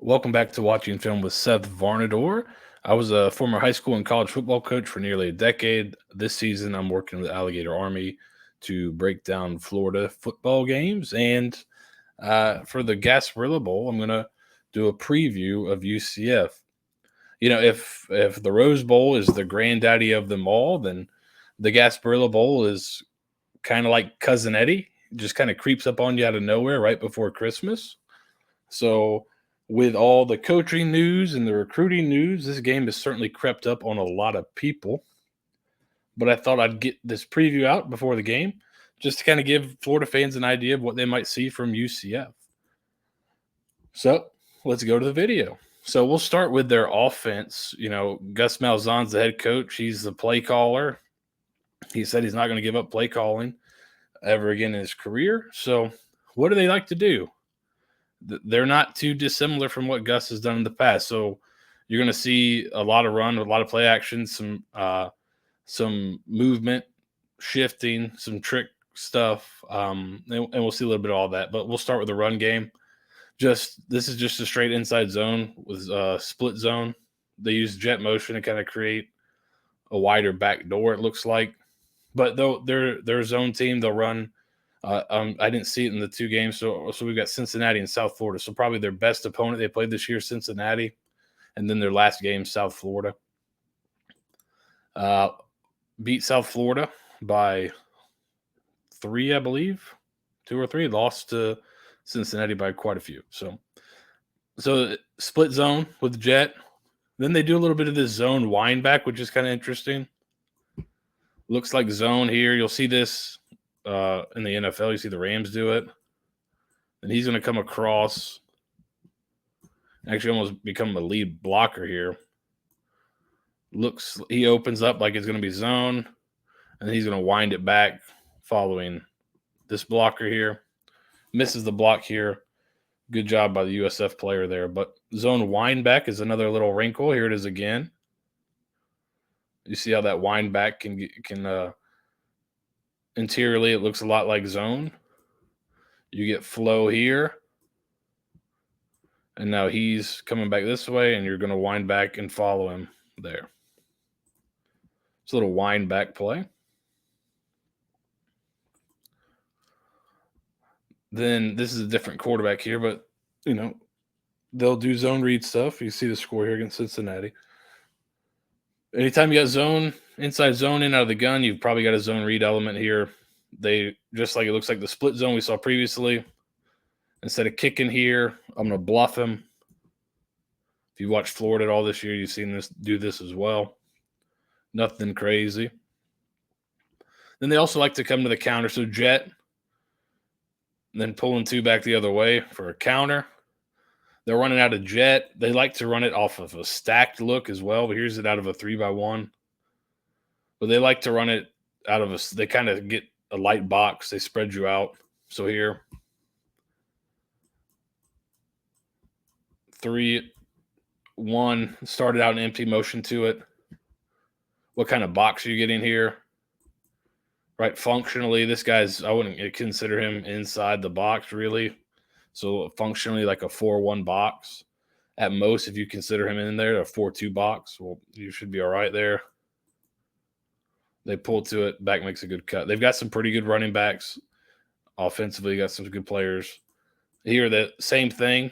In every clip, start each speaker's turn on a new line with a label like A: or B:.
A: Welcome back to Watching Film with Seth Varnadore. I was a former high school and college football coach for nearly a decade. This season, I'm working with Alligator Army to break down Florida football games. And for the Gasparilla Bowl, I'm going to do a preview of UCF. If the Rose Bowl is the granddaddy of them all, then the Gasparilla Bowl is kind of like Cousin Eddie, just kind of creeps up on you out of nowhere right before Christmas. So, with all the coaching news and the recruiting news, this game has certainly crept up on a lot of people. But I thought I'd get this preview out before the game just to kind of give Florida fans an idea of what they might see from UCF. So, let's go to the video. So, we'll start with their offense. Gus Malzahn's the head coach, he's the play caller. He said he's not going to give up play calling ever again in his career. So, what do they like to do? They're not too dissimilar from what Gus has done in the past. So you're going to see a lot of run, a lot of play action, some movement, shifting, some trick stuff, and we'll see a little bit of all that. But we'll start with the run game. This is just a straight inside zone with split zone. They use jet motion to kind of create a wider back door. It looks like, but though their zone team, they'll run. I didn't see it in the two games, so we've got Cincinnati and South Florida. So probably their best opponent they played this year, Cincinnati, and then their last game, South Florida. Beat South Florida by 3, I believe, 2 or 3. Lost to Cincinnati by quite a few. So split zone with Jet. Then they do a little bit of this zone wind back, which is kind of interesting. Looks like zone here. You'll see this in the NFL. You see the Rams do it. And he's going to come across, actually almost become a lead blocker here. He opens up like it's going to be zone, and he's going to wind it back following this blocker here. Misses the block here. Good job by the USF player there. But zone wind back is another little wrinkle. Here it is again. You see how that wind back can interiorly, it looks a lot like zone. You get flow here. And now he's coming back this way, and you're going to wind back and follow him there. It's a little wind back play. Then this is a different quarterback here, but, they'll do zone read stuff. You see the score here against Cincinnati. Anytime you got zone, inside zone in out of the gun, you've probably got a zone read element here. They, just like it looks like the split zone we saw previously, instead of kicking here, I'm going to bluff him. If you watched Florida at all this year, you've seen this do this as well. Nothing crazy. Then they also like to come to the counter. So jet, then pulling 2 back the other way for a counter. They're running out of jet. They like to run it off of a stacked look as well. But here's it out of a 3x1. But they like to run it out of they kind of get a light box. They spread you out. So here, 3-1, started out an empty motion to it. What kind of box are you getting here? Right, functionally, this guy's, I wouldn't consider him inside the box, really. So functionally like a 4-1 box. At most, if you consider him in there, a 4-2 box, well, you should be all right there. They pull to it. Back makes a good cut. They've got some pretty good running backs. Offensively, got some good players. Here, the same thing.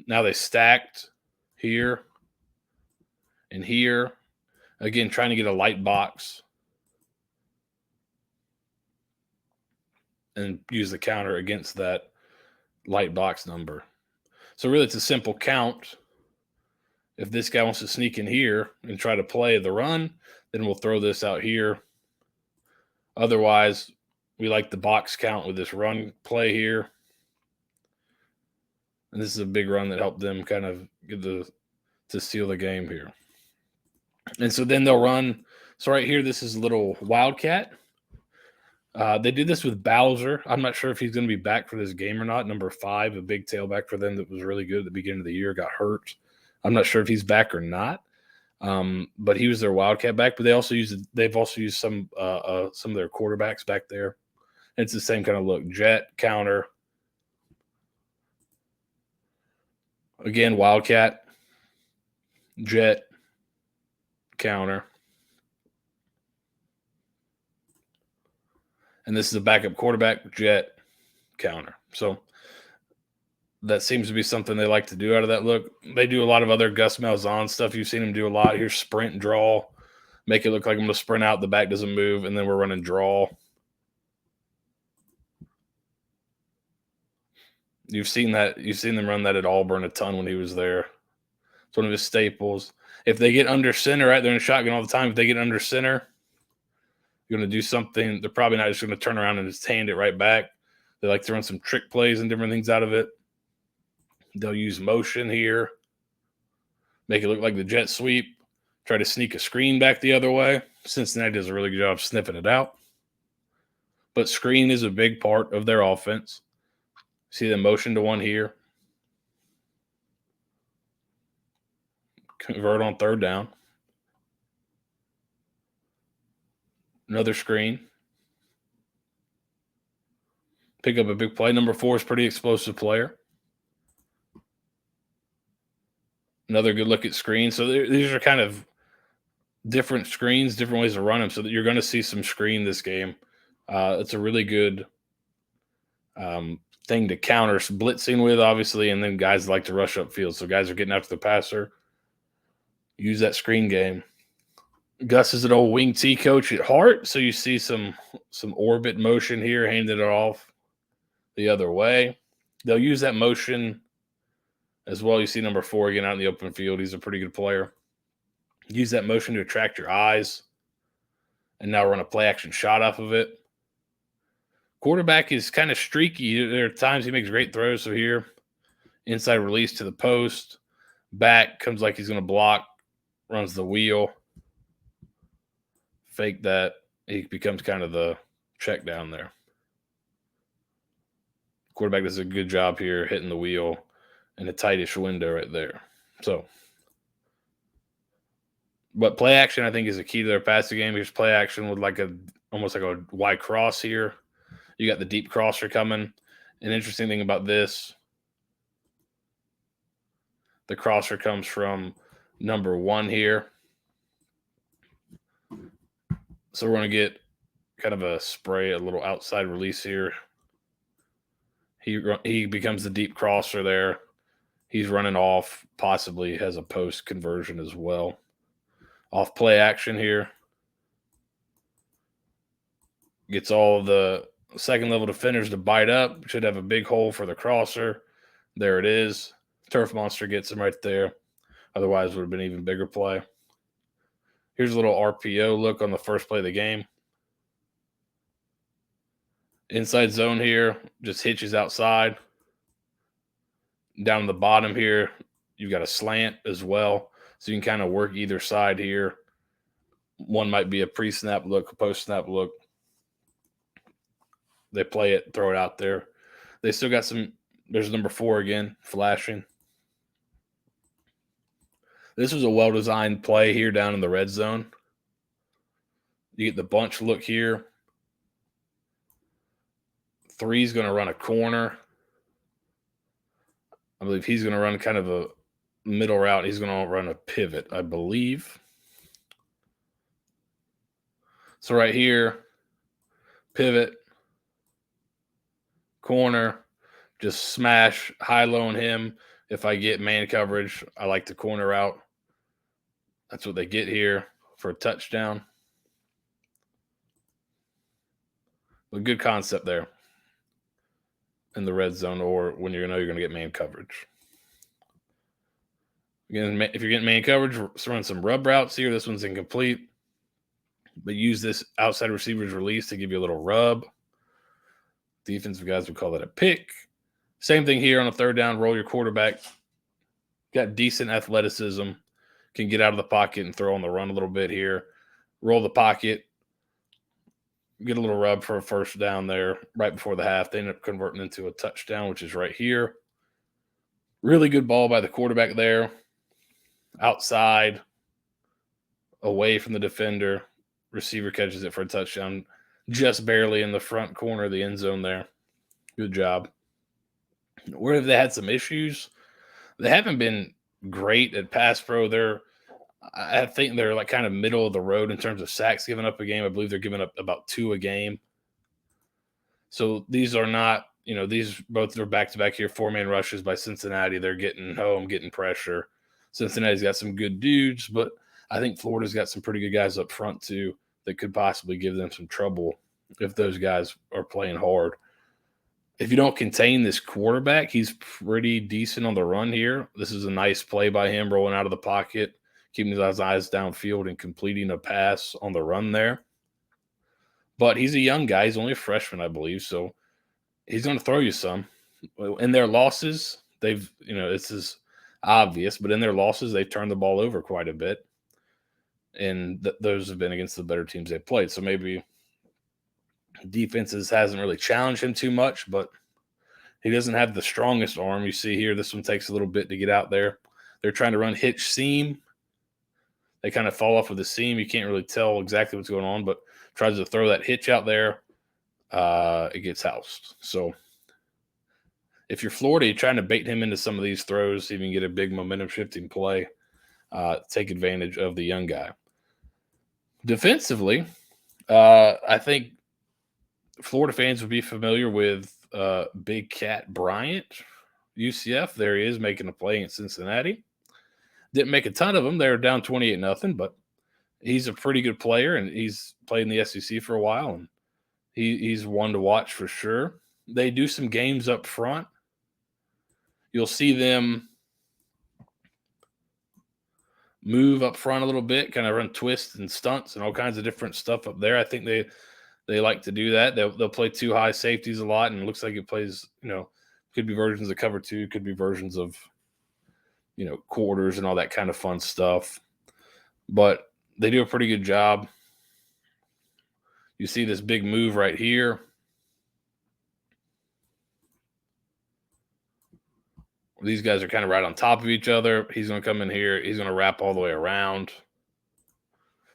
A: Now they stacked here and here. Again, trying to get a light box and use the counter against that light box number. So really, it's a simple count. If this guy wants to sneak in here and try to play the run, then we'll throw this out here. Otherwise, we like the box count with this run play here. And this is a big run that helped them kind of get to steal the game here. And so then they'll run. So right here, this is a little wildcat. They did this with Bowser. I'm not sure if he's going to be back for this game or not. Number 5, a big tailback for them that was really good at the beginning of the year, got hurt. I'm not sure if he's back or not. But he was their wildcat back. But they've also used some of their quarterbacks back there. And it's the same kind of look. Jet, counter. Again, wildcat, jet, counter. And this is a backup quarterback, jet, counter. So that seems to be something they like to do out of that look. They do a lot of other Gus Malzahn stuff. You've seen him do a lot. Here's sprint, draw, make it look like I'm going to sprint out. The back doesn't move, and then we're running draw. You've seen that. You've seen them run that at Auburn a ton when he was there. It's one of his staples. If they get under center, right, they're in shotgun all the time. If they get under center, you're going to do something. They're probably not just going to turn around and just hand it right back. They like to run some trick plays and different things out of it. They'll use motion here, make it look like the jet sweep, try to sneak a screen back the other way. Cincinnati does a really good job sniffing it out. But screen is a big part of their offense. See the motion to one here. Convert on third down. Another screen. Pick up a big play. Number 4 is pretty explosive player. Another good look at screens. So these are kind of different screens, different ways to run them, so that you're going to see some screen this game. It's a really good thing to counter blitzing with, obviously, and then guys like to rush upfield. So guys are getting after the passer. Use that screen game. Gus is an old wing T coach at heart, so you see some orbit motion here, handing it off the other way. They'll use that motion as well. You see number 4 again out in the open field. He's a pretty good player. Use that motion to attract your eyes, and now run a play action shot off of it. Quarterback is kind of streaky. There are times he makes great throws. So here, inside release to the post. Back comes like he's going to block. Runs the wheel. Fake that. He becomes kind of the check down there. Quarterback does a good job here hitting the wheel in a tightish window right there. So, but play action, I think, is a key to their passing game. Here's play action with almost like a Y cross here. You got the deep crosser coming. An interesting thing about this, the crosser comes from number 1 here. So we're going to get kind of a spray, a little outside release here. He becomes the deep crosser there. He's running off, possibly has a post conversion as well. Off play action here. Gets all of the second level defenders to bite up. Should have a big hole for the crosser. There it is. Turf Monster gets him right there. Otherwise, it would have been an even bigger play. Here's a little RPO look on the first play of the game. Inside zone here, just hitches outside. Down the bottom here, you've got a slant as well. So you can kind of work either side here. One might be a pre-snap look, a post-snap look. They play it, throw it out there. They still got some. There's number 4 again, flashing. This was a well-designed play here down in the red zone. You get the bunch look here. 3's going to run a corner. I believe he's going to run kind of a middle route. He's going to run a pivot, I believe. So right here, pivot, corner, just smash, high-low on him. If I get man coverage, I like the corner route. That's what they get here for a touchdown. A good concept there in the red zone, or when you're going to get man coverage. Again, if you're getting man coverage, run some rub routes here. This one's incomplete. But use this outside receiver's release to give you a little rub. Defensive guys would call that a pick. Same thing here on a third down. Roll your quarterback. Got decent athleticism. Can get out of the pocket and throw on the run a little bit here. Roll the pocket. Get a little rub for a first down there right before the half. They end up converting into a touchdown, which is right here. Really good ball by the quarterback there. Outside. Away from the defender. Receiver catches it for a touchdown. Just barely in the front corner of the end zone there. Good job. Where have they had some issues? They haven't been great at pass pro. I think they're like kind of middle of the road in terms of sacks given up a game. I believe they're giving up about 2 a game. So these are not, these both are back to back here, 4-man rushes by Cincinnati. They're getting home, getting pressure. Cincinnati's got some good dudes, but I think Florida's got some pretty good guys up front too that could possibly give them some trouble if those guys are playing hard. If you don't contain this quarterback, he's pretty decent on the run here. This is a nice play by him, rolling out of the pocket, keeping his eyes downfield and completing a pass on the run there. But he's a young guy. He's only a freshman, I believe. So he's going to throw you some. In their losses, this is obvious, but in their losses, they've turned the ball over quite a bit. And those have been against the better teams they've played. So maybe defenses hasn't really challenged him too much, but he doesn't have the strongest arm. You see here, this one takes a little bit to get out there. They're trying to run hitch seam. They kind of fall off of the seam. You can't really tell exactly what's going on, but tries to throw that hitch out there. It gets housed. So if you're Florida, you're trying to bait him into some of these throws, even get a big momentum shifting play, take advantage of the young guy. Defensively, I think Florida fans would be familiar with Big Cat Bryant, UCF. There he is making a play in Cincinnati. Didn't make a ton of them. They were down 28-0, but he's a pretty good player, and he's played in the SEC for a while, and he's one to watch for sure. They do some games up front. You'll see them move up front a little bit, kind of run twists and stunts and all kinds of different stuff up there. I think they like to do that. They'll play 2 high safeties a lot, and it looks like it plays, could be versions of cover 2, could be versions of, quarters and all that kind of fun stuff. But they do a pretty good job. You see this big move right here. These guys are kind of right on top of each other. He's going to come in here. He's going to wrap all the way around.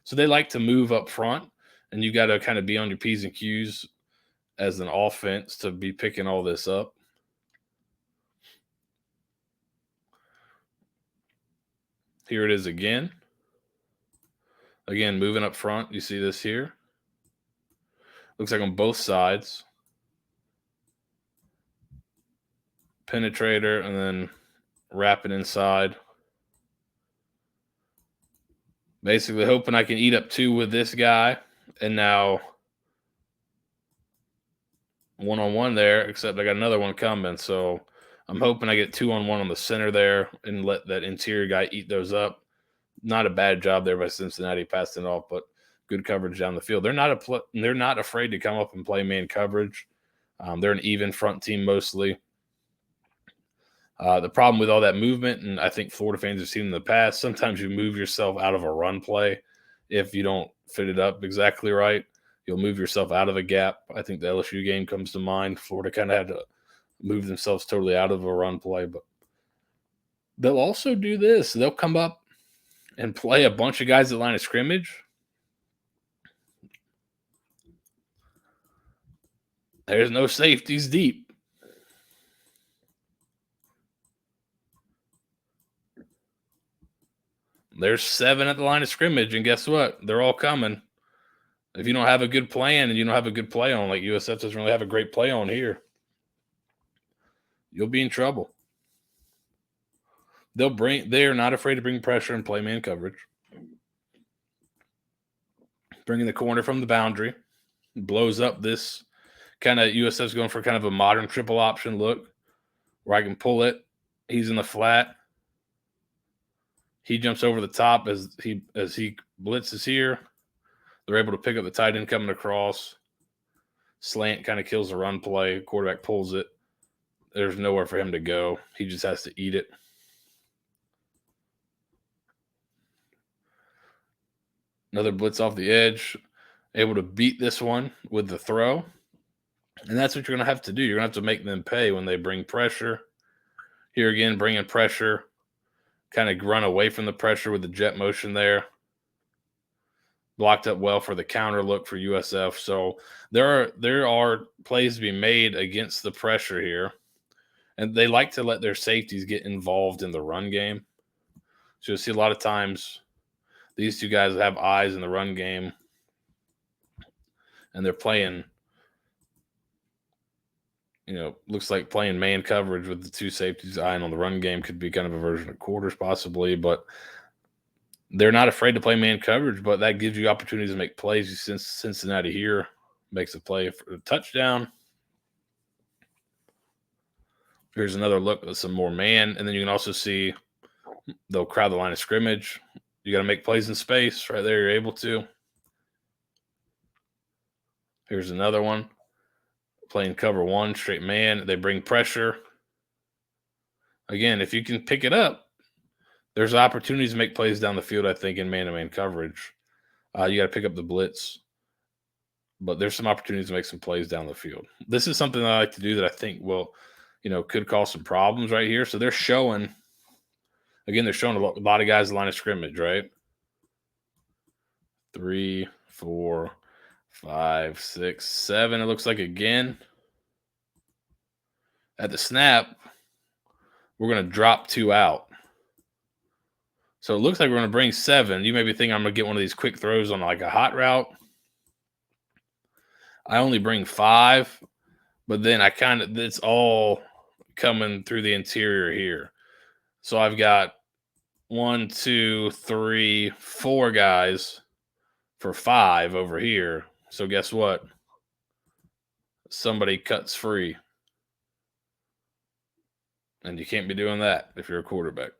A: So they like to move up front, and you got to kind of be on your P's and Q's as an offense to be picking all this up. Here it is again. Again, moving up front. You see this here. Looks like on both sides. Penetrator and then wrapping inside. Basically hoping I can eat up 2 with this guy. And now one-on-one there, except I got another one coming. So I'm hoping I get 2-on-1 on the center there and let that interior guy eat those up. Not a bad job there by Cincinnati passing it off, but good coverage down the field. They're not afraid to come up and play man coverage. They're an even front team mostly. The problem with all that movement, and I think Florida fans have seen in the past, sometimes you move yourself out of a run play if you don't fit it up exactly right. You'll move yourself out of a gap. I think the LSU game comes to mind. Florida kind of had to move themselves totally out of a run play, but they'll also do this. They'll come up and play a bunch of guys at line of scrimmage. There's no safeties deep. There's 7 at the line of scrimmage, and guess what? They're all coming. If you don't have a good plan and you don't have a good play on, like USF doesn't really have a great play on here, you'll be in trouble. They're not afraid to bring pressure and play man coverage. Bringing the corner from the boundary, blows up this kind of USF's going for kind of a modern triple option look where I can pull it. He's in the flat. He jumps over the top as he blitzes here. They're able to pick up the tight end coming across. Slant kind of kills the run play. Quarterback pulls it. There's nowhere for him to go. He just has to eat it. Another blitz off the edge. Able to beat this one with the throw. And that's what you're going to have to do. You're going to have to make them pay when they bring pressure. Here again, bringing pressure. Kind of run away from the pressure with the jet motion there. Blocked up well for the counter look for USF. So there are plays to be made against the pressure here. and they like to let their safeties get involved in the run game. So you'll see a lot of times these two guys have eyes in the run game, and they're playing, looks like playing man coverage with the two safeties eyeing on the run game. Could be kind of a version of quarters possibly, but they're not afraid to play man coverage, but that gives you opportunities to make plays. Since Cincinnati here makes a play for a touchdown. Here's another look at some more man, and then you can also see they'll crowd the line of scrimmage. You got to make plays in space right there. You're able to. Here's another one. Playing cover one, straight man. They bring pressure. Again, if you can pick it up, there's opportunities to make plays down the field, I think, in man-to-man coverage. You got to pick up the blitz. But there's some opportunities to make some plays down the field. This is something that I like to do that I think will, could cause some problems right here. So they're showing a lot of guys the line of scrimmage, right? 3, 4, 5, 6, 7. It looks like again. At the snap, we're going to drop 2 out. So it looks like we're going to bring 7. You may be thinking I'm going to get one of these quick throws on like a hot route. I only bring 5, but then it's all coming through the interior here. So I've got 1, 2, 3, 4 guys for 5 over here. So guess what? Somebody cuts free. And you can't be doing that if you're a quarterback.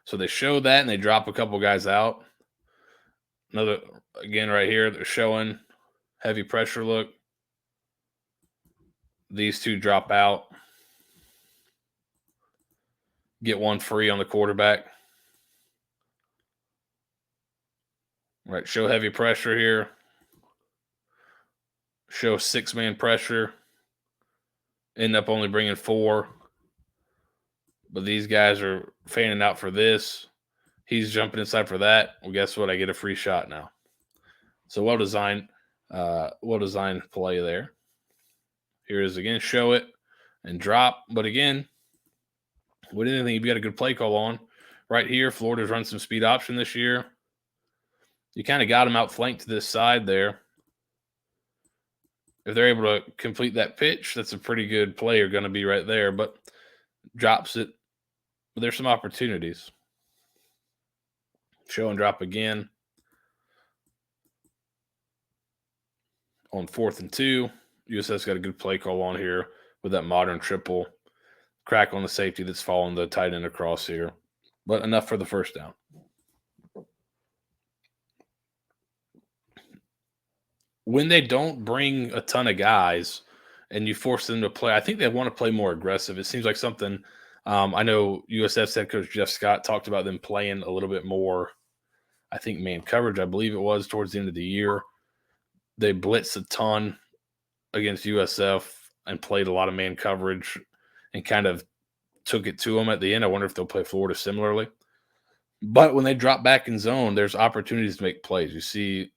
A: So they show that and they drop a couple guys out. Another, again, right here, they're showing heavy pressure look. These 2 drop out. Get 1 free on the quarterback. Right, show heavy pressure here. Show 6-man pressure. End up only bringing 4. But these guys are fanning out for this. He's jumping inside for that. Well, guess what? I get a free shot now. So well-designed play there. Here it is again. Show it and drop. But again, with anything, you've got a good play call on. Right here, Florida's run some speed option this year. You kind of got them outflanked to this side there. If they're able to complete that pitch, that's a pretty good player going to be right there. But drops it. But there's some opportunities. Show and drop again. On 4th and 2, USF's got a good play call on here with that modern triple. Crack on the safety that's following the tight end across here. But enough for the first down. When they don't bring a ton of guys and you force them to play, I think they want to play more aggressive. It seems like something I know USF's head coach Jeff Scott talked about them playing a little bit more, I think, man coverage, I believe it was, towards the end of the year. They blitzed a ton against USF and played a lot of man coverage and kind of took it to them at the end. I wonder if they'll play Florida similarly. But when they drop back in zone, there's opportunities to make plays. You see,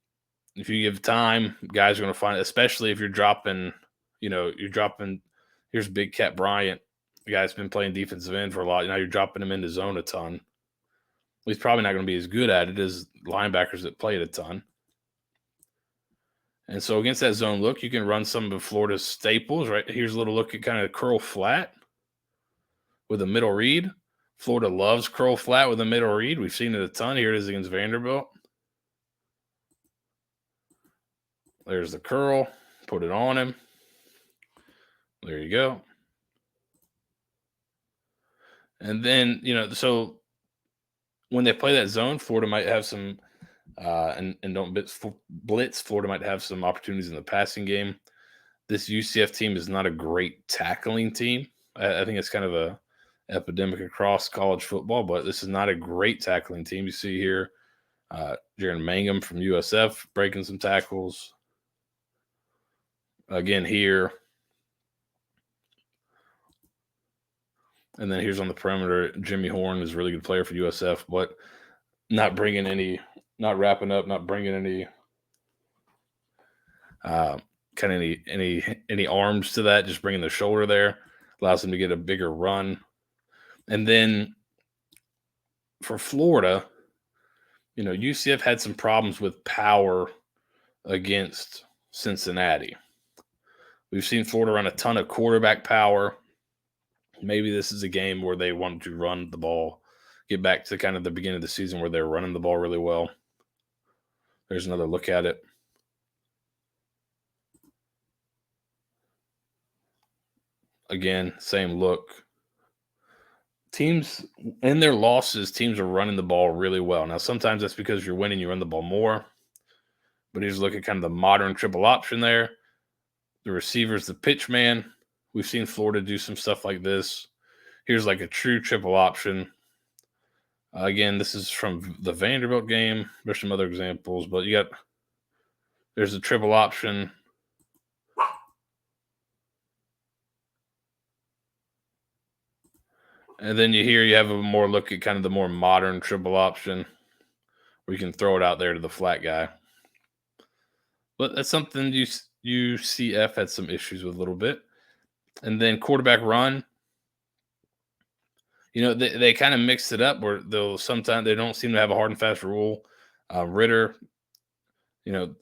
A: if you give time, guys are going to find it, especially if you're dropping, here's Big Cat Bryant. The guy's been playing defensive end for a lot. Now you're dropping him into zone a ton. He's probably not going to be as good at it as linebackers that play it a ton. And so against that zone look, you can run some of Florida's staples, right? Here's a little look at kind of curl flat with a middle read. Florida loves curl flat with a middle read. We've seen it a ton. Here it is against Vanderbilt. There's the curl. Put it on him. There you go. And then, so when they play that zone, Florida might have some and don't blitz. Florida might have some opportunities in the passing game. This UCF team is not a great tackling team. I think it's kind of a epidemic across college football, but this is not a great tackling team. You see here, Jaron Mangum from USF breaking some tackles. Again here. And then here's on the perimeter, Jimmy Horn is a really good player for USF, but not wrapping up, not bringing any kind of any arms to that, just bringing the shoulder there allows them to get a bigger run. And then for Florida, UCF had some problems with power against Cincinnati. We've seen Florida run a ton of quarterback power. Maybe this is a game where they want to run the ball, get back to kind of the beginning of the season where they're running the ball really well. There's another look at it. Again, same look. Teams in their losses, teams are running the ball really well. Now, sometimes that's because you're winning, you run the ball more. But here's a look at kind of the modern triple option there. The receiver's the pitch man. We've seen Florida do some stuff like this. Here's like a true triple option. Again, this is from the Vanderbilt game. There's some other examples, but there's a triple option. And then you have a more look at kind of the more modern triple option where you can throw it out there to the flat guy. But that's something UCF had some issues with a little bit. And then quarterback run. They kind of mixed it up where sometimes they don't seem to have a hard and fast rule. Ritter,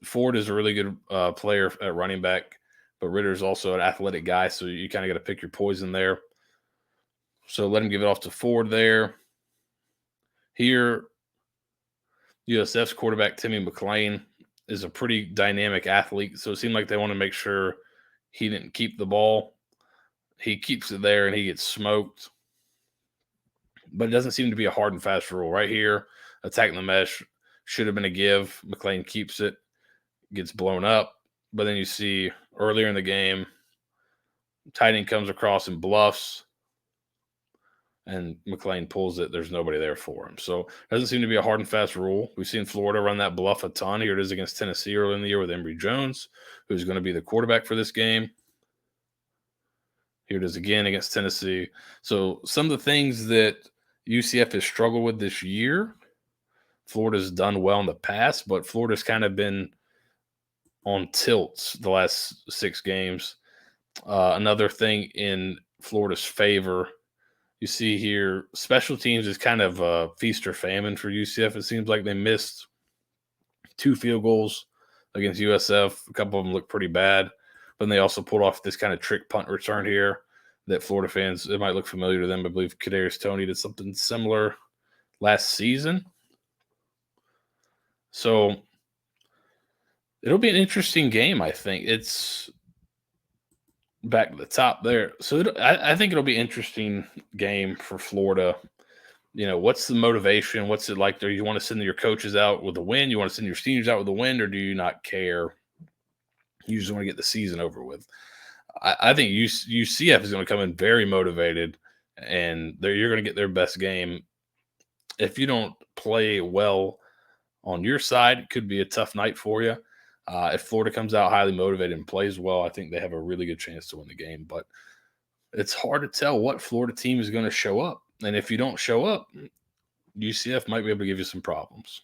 A: Ford is a really good player at running back, but Ritter is also an athletic guy, so you kind of got to pick your poison there. So let him give it off to Ford there. Here, USF's quarterback, Timmy McClain, is a pretty dynamic athlete, so it seemed like they want to make sure he didn't keep the ball. He keeps it there, and he gets smoked. But it doesn't seem to be a hard and fast rule. Right here, attacking the mesh should have been a give. McClain keeps it, gets blown up. But then you see earlier in the game, tight end comes across and bluffs, and McClain pulls it. There's nobody there for him. So it doesn't seem to be a hard and fast rule. We've seen Florida run that bluff a ton. Here it is against Tennessee early in the year with Emory Jones, who's going to be the quarterback for this game. Here it is again against Tennessee. So some of the things that UCF has struggled with this year, Florida's done well in the past, but Florida's kind of been on tilts the last 6 games. Another thing in Florida's favor, you see here, special teams is kind of a feast or famine for UCF. It seems like they missed 2 field goals against USF. A couple of them look pretty bad, but they also pulled off this kind of trick punt return here that Florida fans, it might look familiar to them. I believe Kadarius Toney did something similar last season. So it'll be an interesting game, I think. It's back to the top there. So I think it'll be an interesting game for Florida. What's the motivation? What's it like there? You want to send your coaches out with a win? You want to send your seniors out with a win, or do you not care? You just want to get the season over with. I think UCF is going to come in very motivated, and you're going to get their best game. If you don't play well on your side, it could be a tough night for you. If Florida comes out highly motivated and plays well, I think they have a really good chance to win the game. But it's hard to tell what Florida team is going to show up. And if you don't show up, UCF might be able to give you some problems.